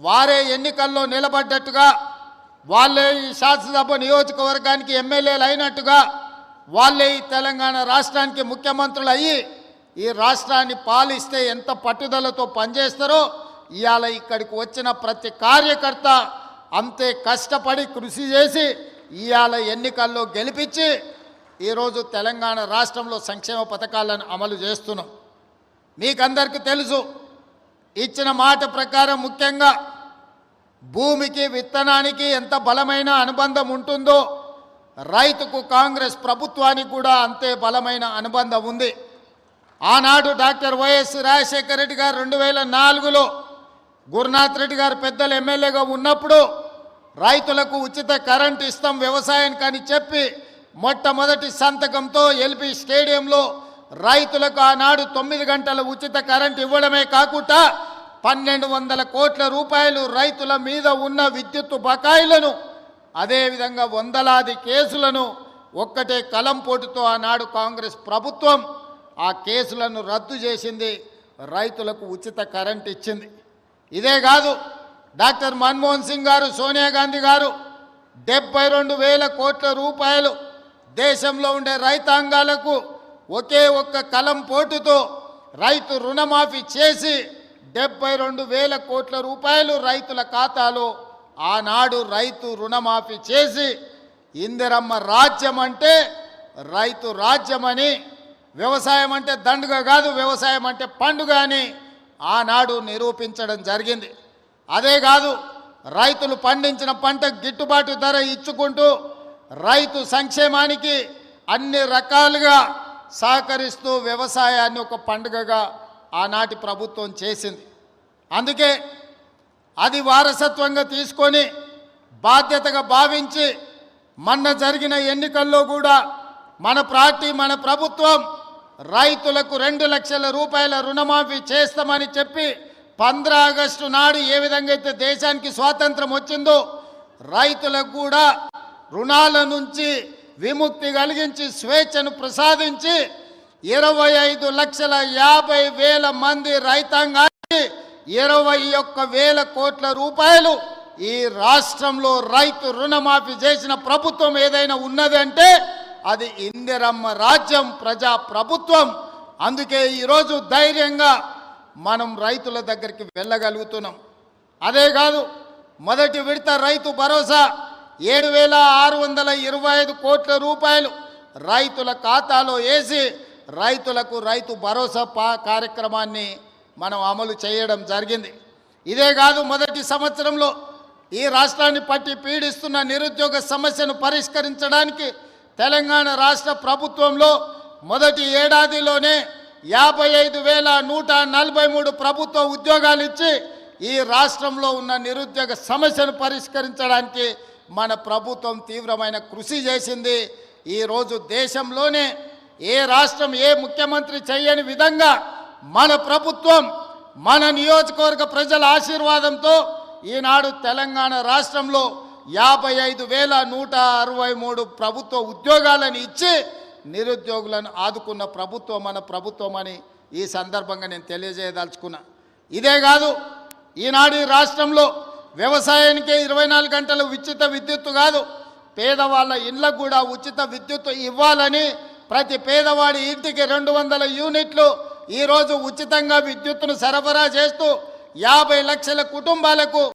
వారే ఎన్నికల్లో నిలబడ్డట్టుగా, వాళ్ళే ఈ శాసనసభ నియోజకవర్గానికి ఎమ్మెల్యేలు అయినట్టుగా, వాళ్ళే ఈ తెలంగాణ రాష్ట్రానికి ముఖ్యమంత్రులు అయ్యి ఈ రాష్ట్రాన్ని పాలిస్తే ఎంత పట్టుదలతో పనిచేస్తారో ఇవాళ ఇక్కడికి వచ్చిన ప్రతి కార్యకర్త అంతే కష్టపడి కృషి చేసి ఇవాళ ఎన్నికల్లో గెలిపించి ఈరోజు తెలంగాణ రాష్ట్రంలో సంక్షేమ పథకాలను అమలు చేస్తున్నాం. మీకందరికీ తెలుసు, ఇచ్చిన మాట ప్రకారం ముఖ్యంగా భూమికి విత్తనానికి ఎంత బలమైన అనుబంధం ఉంటుందో రైతుకు కాంగ్రెస్ ప్రభుత్వానికి కూడా అంతే బలమైన అనుబంధం ఉంది. ఆనాడు డాక్టర్ వైఎస్ రాజశేఖర రెడ్డి గారు 2004లో గురునాథ్ రెడ్డి గారు పెద్దలు ఎమ్మెల్యేగా ఉన్నప్పుడు రైతులకు ఉచిత కరెంటు ఇస్తాం వ్యవసాయానికి అని చెప్పి మొట్టమొదటి సంతకంతో ఎల్బీ స్టేడియంలో రైతులకు ఆనాడు 9 గంటల ఉచిత కరెంటు ఇవ్వడమే కాకుండా 1200 కోట్ల రూపాయలు రైతుల మీద ఉన్న విద్యుత్ బకాయిలను, అదేవిధంగా వందలాది కేసులను ఒక్కటే కలంపోటుతో ఆనాడు కాంగ్రెస్ ప్రభుత్వం ఆ కేసులను రద్దు చేసింది, రైతులకు ఉచిత కరెంట్ ఇచ్చింది. ఇదే కాదు, డాక్టర్ మన్మోహన్ సింగ్ గారు, సోనియా గాంధీ గారు 72,000 కోట్ల రూపాయలు దేశంలో ఉండే రైతాంగాలకు ఒకే ఒక్క కలంపోటుతో రైతు రుణమాఫీ చేసి 72,000 కోట్ల రూపాయలు రైతుల ఖాతాలో ఆనాడు రైతు రుణమాఫీ చేసి ఇందిరమ్మ రాజ్యం అంటే రైతు రాజ్యమని, వ్యవసాయం అంటే దండుగ కాదు, వ్యవసాయం అంటే పండుగ అని ఆనాడు నిరూపించడం జరిగింది. అదే కాదు, రైతులు పండించిన పంట గిట్టుబాటు ధర ఇచ్చుకుంటూ రైతు సంక్షేమానికి అన్ని రకాలుగా సహకరిస్తూ వ్యవసాయాన్ని ఒక పండుగగా ఆనాటి ప్రభుత్వం చేసింది. అందుకే అది వారసత్వంగా తీసుకొని బాధ్యతగా భావించి మొన్న జరిగిన ఎన్నికల్లో కూడా మన పార్టీ, మన ప్రభుత్వం రైతులకు 2 లక్షల రూపాయల రుణమాఫీ చేస్తామని చెప్పి 15 ఆగస్టు నాడు ఏ విధంగా అయితే దేశానికి స్వాతంత్రం వచ్చిందో రైతులకు కూడా రుణాల నుంచి విముక్తి కలిగించి స్వేచ్ఛను ప్రసాదించి 25,50,000 మంది రైతాంగానికి 21,000 కోట్ల రూపాయలు ఈ రాష్ట్రంలో రైతు రుణమాఫీ చేసిన ప్రభుత్వం ఏదైనా ఉన్నది అంటే అది ఇందిరమ్మ రాజ్యం, ప్రజా ప్రభుత్వం. అందుకే ఈరోజు ధైర్యంగా మనం రైతుల దగ్గరికి వెళ్ళగలుగుతున్నాం. అదే కాదు, మొదటి విడత రైతు భరోసా 7,625 కోట్ల రూపాయలు రైతుల ఖాతాలో వేసి రైతులకు రైతు భరోసా కార్యక్రమాన్ని మనం అమలు చేయడం జరిగింది. ఇదే కాదు, మొదటి సంవత్సరంలో ఈ రాష్ట్రాన్ని పట్టి పీడిస్తున్న నిరుద్యోగ సమస్యను పరిష్కరించడానికి తెలంగాణ రాష్ట్ర ప్రభుత్వంలో మొదటి ఏడాదిలోనే 55,143 ప్రభుత్వ ఉద్యోగాలు ఇచ్చి ఈ రాష్ట్రంలో ఉన్న నిరుద్యోగ సమస్యను పరిష్కరించడానికి మన ప్రభుత్వం తీవ్రమైన కృషి చేసింది. ఈరోజు దేశంలోనే ఏ రాష్ట్రం, ఏ ముఖ్యమంత్రి చేయని విధంగా మన ప్రభుత్వం, మన నియోజకవర్గ ప్రజల ఆశీర్వాదంతో ఈనాడు తెలంగాణ రాష్ట్రంలో 55,163 ప్రభుత్వ ఉద్యోగాలను ఇచ్చి నిరుద్యోగులను ఆదుకున్న ప్రభుత్వం మన ప్రభుత్వం అని ఈ సందర్భంగా నేను తెలియజేయదలుచుకున్నా. ఇదే కాదు, ఈనాడు ఈ రాష్ట్రంలో వ్యవసాయానికే 24 గంటలు ఉచిత విద్యుత్తు కాదు, పేదవాళ్ళ ఇళ్లకు కూడా ఉచిత విద్యుత్తు ఇవ్వాలని ప్రతి పేదవాడి ఇంటికి 200 యూనిట్లు ఈరోజు ఉచితంగా విద్యుత్తును సరఫరా చేస్తూ 50 లక్షల కుటుంబాలకు